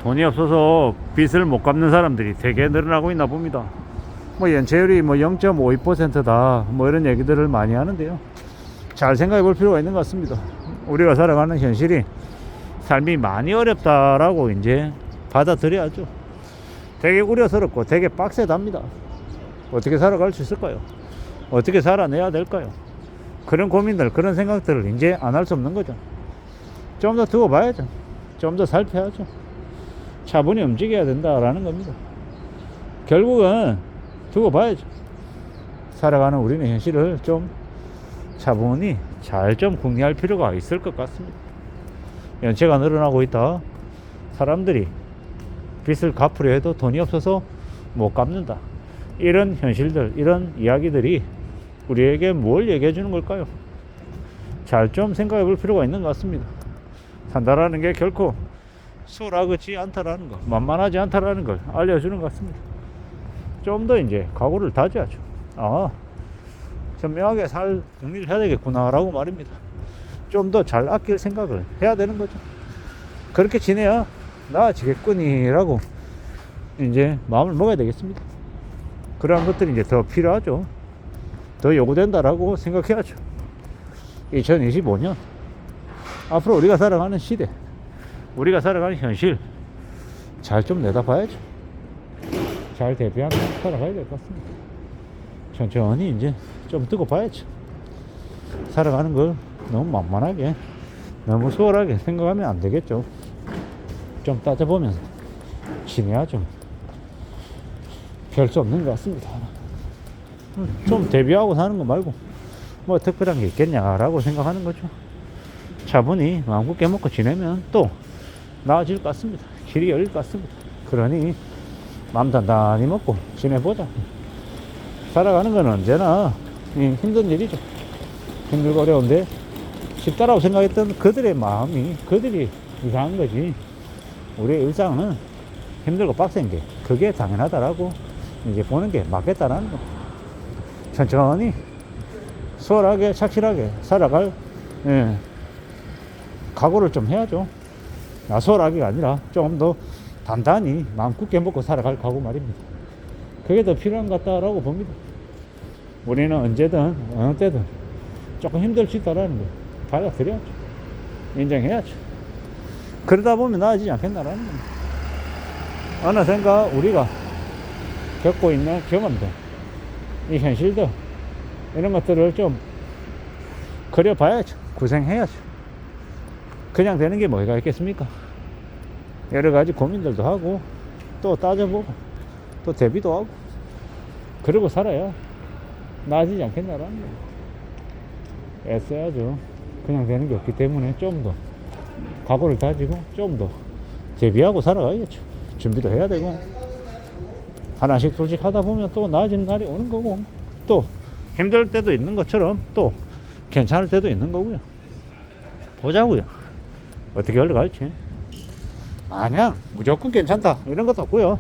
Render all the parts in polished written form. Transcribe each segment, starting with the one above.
돈이 없어서 빚을 못 갚는 사람들이 되게 늘어나고 있나 봅니다. 뭐 연체율이 뭐 0.52%다 뭐 이런 얘기들을 많이 하는데요, 잘 생각해 볼 필요가 있는 것 같습니다. 우리가 살아가는 현실이 삶이 많이 어렵다라고 이제 받아들여야죠. 되게 우려스럽고 되게 빡세답니다. 어떻게 살아갈 수 있을까요? 어떻게 살아내야 될까요? 그런 고민들, 그런 생각들을 이제 안 할 수 없는 거죠. 좀 더 두고 봐야죠. 좀 더 살펴야죠. 차분히 움직여야 된다라는 겁니다. 결국은 두고 봐야죠. 살아가는 우리는 현실을 좀 차분히 잘 좀 궁리할 필요가 있을 것 같습니다. 연체가 늘어나고 있다. 사람들이 빚을 갚으려 해도 돈이 없어서 못 갚는다. 이런 현실들, 이런 이야기들이 우리에게 뭘 얘기해 주는 걸까요? 잘 좀 생각해 볼 필요가 있는 것 같습니다. 산다라는 게 결코 수월하지 않다라는 거, 만만하지 않다라는 걸 알려주는 것 같습니다. 좀 더 이제 각오를 다져야죠. 현명하게 살 정리를 해야 되겠구나라고 말입니다. 좀 더 잘 아낄 생각을 해야 되는 거죠. 그렇게 지내야 나아지겠구니라고 이제 마음을 먹어야 되겠습니다. 그러한 것들이 이제 더 필요하죠. 더 요구된다라고 생각해야죠. 2025년 앞으로 우리가 살아가는 시대, 우리가 살아가는 현실 잘 좀 내다봐야죠. 잘 대비하며 살아가야 될 것 같습니다. 천천히 이제 좀 두고 봐야죠. 살아가는 걸 너무 만만하게, 너무 수월하게 생각하면 안 되겠죠. 좀 따져보면서 지내야죠. 별 수 없는 것 같습니다. 좀 대비하고 사는 거 말고 뭐 특별한 게 있겠냐라고 생각하는 거죠. 차분히 마음 굳게 먹고 지내면 또 나아질 것 같습니다. 길이 열릴 것 같습니다. 그러니 마음 단단히 먹고 지내보자. 살아가는 건 언제나 힘든 일이죠. 힘들고 어려운데 쉽다라고 생각했던 그들의 마음이, 그들이 이상한 거지. 우리의 일상은 힘들고 빡센 게 그게 당연하다라고 이제 보는 게 맞겠다라는 거. 천천히 수월하게 착실하게 살아갈 각오를 좀 해야죠. 수월하게가 아니라 좀 더 단단히 마음 굳게 먹고 살아갈 각오 말입니다. 그게 더 필요한 것 같다라고 봅니다. 우리는 언제든 어느 때든 조금 힘들 수 있다라는 거 받아들여야죠. 인정해야죠. 그러다 보면 나아지지 않겠나라는 겁니다. 어느샌가 우리가 겪고 있는 경험들, 이 현실들, 이런 것들을 좀 그려봐야죠. 구생해야죠. 그냥 되는 게 뭐가 있겠습니까? 여러 가지 고민들도 하고 또 따져보고 또 대비도 하고 그러고 살아야 나아지지 않겠나라는 거예요. 애써야죠. 그냥 되는 게 없기 때문에 좀 더 각오를 다지고 좀 더 대비하고 살아가야겠죠. 준비도 해야 되고 하나씩 둘씩 하다 보면 또 나아지는 날이 오는 거고, 또 힘들 때도 있는 것처럼 또 괜찮을 때도 있는 거고요. 보자고요. 어떻게 흘러갈지. 마냥 무조건 괜찮다 이런 것도 없고요.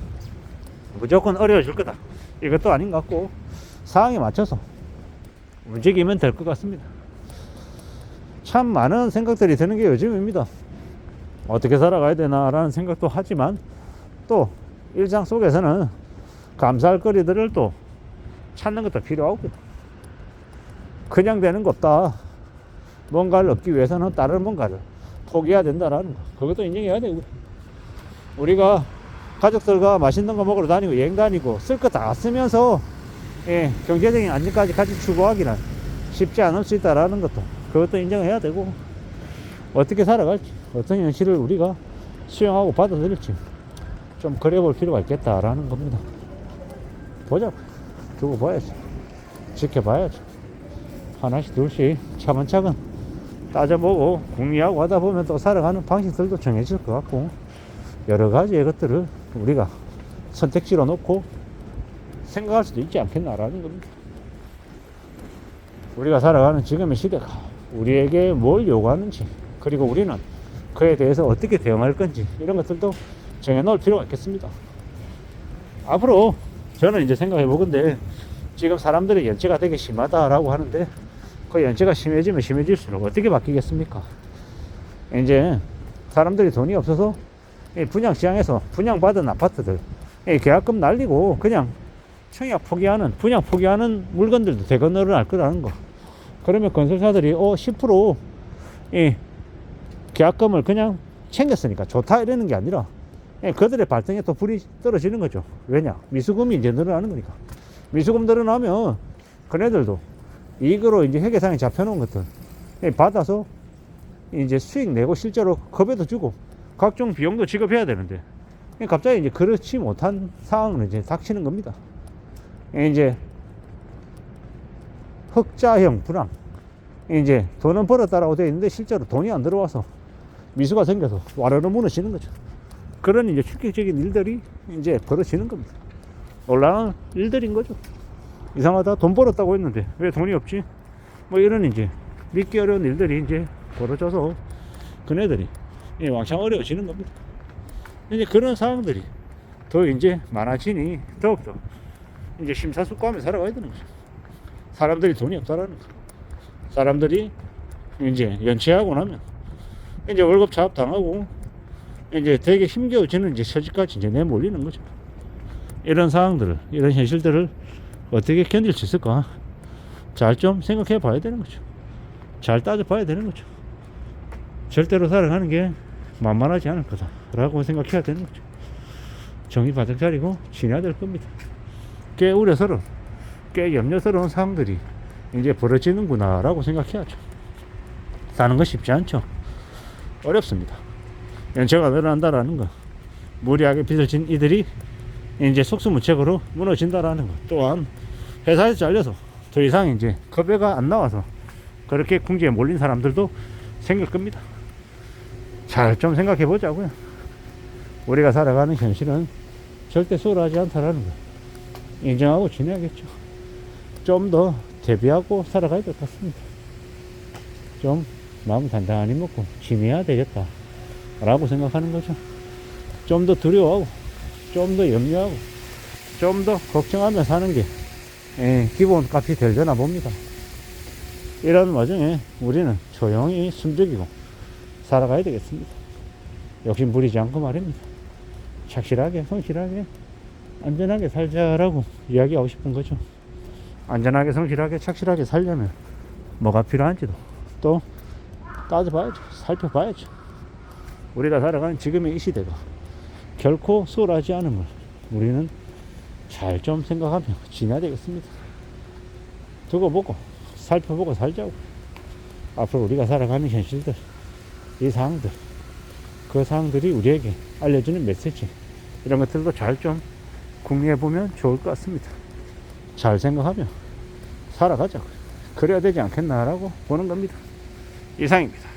무조건 어려워질 거다 이것도 아닌 것 같고, 상황에 맞춰서 움직이면 될 것 같습니다. 참 많은 생각들이 드는 게 요즘입니다. 어떻게 살아가야 되나라는 생각도 하지만 또 일상 속에서는 감사할 거리들을 또 찾는 것도 필요하고, 그냥 되는 거 없다. 뭔가를 얻기 위해서는 다른 뭔가를 포기해야 된다라는 거, 그것도 인정해야 되고, 우리가 가족들과 맛있는 거 먹으러 다니고 여행 다니고 쓸 거 다 쓰면서 경제적인 안정까지 같이 추구하기는 쉽지 않을 수 있다라는 것도, 그것도 인정해야 되고, 어떻게 살아갈지, 어떤 현실을 우리가 수용하고 받아들일지 좀 그려볼 필요가 있겠다라는 겁니다. 보자. 두고 봐야지. 지켜봐야지. 하나씩 둘씩 차근차근 따져보고 궁리하고 하다 보면 또 살아가는 방식들도 정해질 것 같고, 여러 가지의 것들을 우리가 선택지로 놓고 생각할 수도 있지 않겠나라는 겁니다. 우리가 살아가는 지금의 시대가 우리에게 뭘 요구하는지, 그리고 우리는 그에 대해서 어떻게 대응할 건지, 이런 것들도 정해놓을 필요가 있겠습니다. 앞으로 저는 이제 생각해 보건데, 지금 사람들이 연체가 되게 심하다라고 하는데, 그 연체가 심해지면 심해질수록 어떻게 바뀌겠습니까? 이제 사람들이 돈이 없어서 이 분양시장에서 분양받은 아파트들 이 계약금 날리고 그냥 청약 포기하는, 분양 포기하는 물건들도 대거 늘어날 거라는 거. 그러면 건설사들이 10% 계약금을 그냥 챙겼으니까 좋다 이러는 게 아니라 그들의 발등에 또 불이 떨어지는 거죠. 왜냐? 미수금이 이제 늘어나는 거니까. 미수금 늘어나면 그네들도 이익으로 이제 회계상에 잡혀놓은 것들 받아서 이제 수익 내고 실제로 급여도 주고 각종 비용도 지급해야 되는데 갑자기 이제 그렇지 못한 상황은 이제 닥치는 겁니다. 이제 흑자형 불황. 이제 돈은 벌었다라고 되어 있는데 실제로 돈이 안 들어와서 미수가 생겨서 와르르 무너지는 거죠. 그런 이제 충격적인 일들이 이제 벌어지는 겁니다. 놀라운 일들인 거죠. 이상하다. 돈 벌었다고 했는데 왜 돈이 없지? 뭐 이런 이제 믿기 어려운 일들이 이제 벌어져서 그네들이 왕창 어려워지는 겁니다. 이제 그런 상황들이 더 이제 많아지니 더욱더 이제 심사숙고하며 살아가야 되는 거죠. 사람들이 돈이 없다라는 거. 사람들이 이제 연체하고 나면 이제 월급 차압 당하고 이제 되게 힘겨워지는 이제 처지까지 이제 내몰리는 거죠. 이런 상황들을, 이런 현실들을 어떻게 견딜 수 있을까? 잘 좀 생각해 봐야 되는 거죠. 잘 따져 봐야 되는 거죠. 절대로 살아가는 게 만만하지 않을 거다라고 생각해야 되는 거죠. 정이 바짝 차리고 지내야 될 겁니다. 꽤 우려스러운, 꽤 염려스러운 상황들이 이제 벌어지는구나 라고 생각해야죠. 사는 거 쉽지 않죠. 어렵습니다. 연체가 늘어난다라는 거, 무리하게 빚을 진 이들이 이제 속수무책으로 무너진다라는 것, 또한 회사에서 잘려서 더 이상 이제 급여가 안 나와서 그렇게 궁지에 몰린 사람들도 생길 겁니다. 잘 좀 생각해 보자고요. 우리가 살아가는 현실은 절대 수월하지 않다라는 거 인정하고 지내야겠죠. 좀 더 대비하고 살아가야 될 것 같습니다. 좀 마음 단단히 먹고 지내야 되겠다 라고 생각하는 거죠. 좀 더 두려워하고 좀 더 염려하고 좀 더 걱정하며 사는 게 기본 값이 되려나 봅니다. 이런 와중에 우리는 조용히 숨죽이고 살아가야 되겠습니다. 욕심 부리지 않고 말입니다. 착실하게, 성실하게, 안전하게 살자라고 이야기하고 싶은 거죠. 안전하게, 성실하게, 착실하게 살려면 뭐가 필요한지도 또 따져봐야죠. 살펴봐야죠. 우리가 살아가는 지금의 이 시대가 결코 수월하지 않은 걸 우리는 잘 좀 생각하며 지내야 되겠습니다. 두고 보고 살펴보고 살자고. 앞으로 우리가 살아가는 현실들, 이 상황들, 그 상황들이 우리에게 알려주는 메시지, 이런 것들도 잘 좀 궁리해 보면 좋을 것 같습니다. 잘 생각하며 살아가자고. 그래야 되지 않겠나라고 보는 겁니다. 이상입니다.